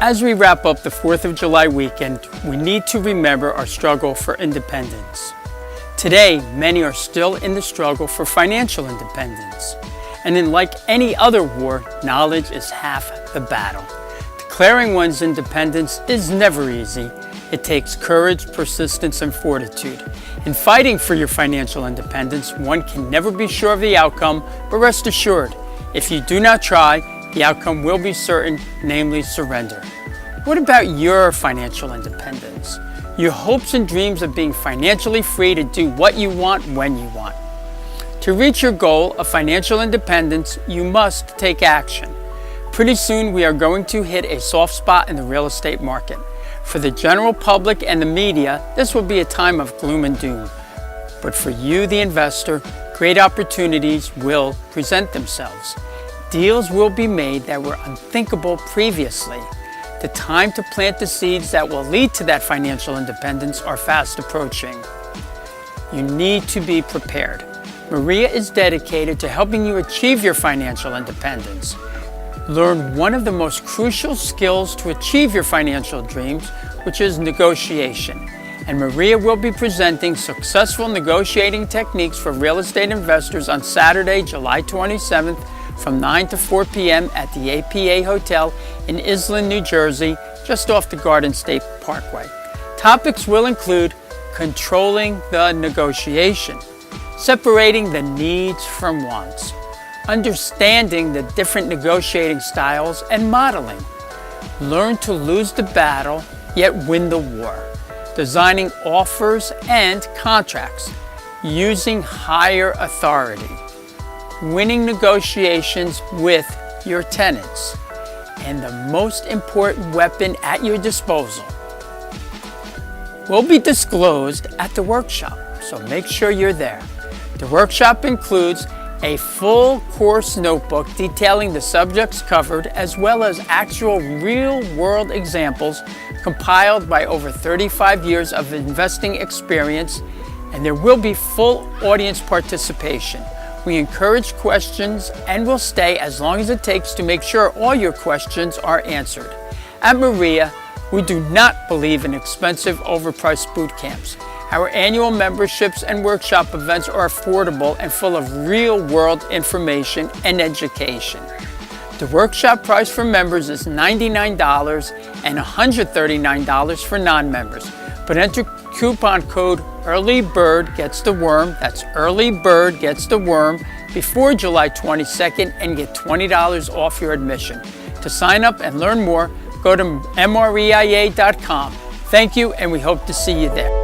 As we wrap up the 4th of July weekend, we need to remember our struggle for independence. Today, many are still in the struggle for financial independence. And like any other war, knowledge is half the battle. Declaring one's independence is never easy. It takes courage, persistence, and fortitude. In fighting for your financial independence, one can never be sure of the outcome, but rest assured, if you do not try, the outcome will be certain, namely surrender. What about your financial independence? Your hopes and dreams of being financially free to do what you want when you want. To reach your goal of financial independence, you must take action. Pretty soon we are going to hit a soft spot in the real estate market. For the general public and the media, this will be a time of gloom and doom. But for you, the investor, great opportunities will present themselves. Deals will be made that were unthinkable previously. The time to plant the seeds that will lead to that financial independence are fast approaching. You need to be prepared. MREIA is dedicated to helping you achieve your financial independence. Learn one of the most crucial skills to achieve your financial dreams, which is negotiation. And MREIA will be presenting successful negotiating techniques for real estate investors on Saturday, July 27th, from 9 to 4 p.m. at the APA Hotel in Island, New Jersey, just off the Garden State Parkway. Topics will include controlling the negotiation, separating the needs from wants, understanding the different negotiating styles and modeling, learn to lose the battle yet win the war, designing offers and contracts, using higher authority, winning negotiations with your tenants, and the most important weapon at your disposal will be disclosed at the workshop, so make sure you're there. The workshop includes a full course notebook detailing the subjects covered, as well as actual real-world examples compiled by over 35 years of investing experience, and there will be full audience participation. We encourage questions and will stay as long as it takes to make sure all your questions are answered. At MREIA, we do not believe in expensive, overpriced boot camps. Our annual memberships and workshop events are affordable and full of real-world information and education. The workshop price for members is $99 and $139 for non-members. But enter coupon code EARLYBIRD-GETS-THE-WORM, that's EARLYBIRD-GETS-THE-WORM, before July 22nd and get $20 off your admission. To sign up and learn more, go to MREIA.com. Thank you, and we hope to see you there.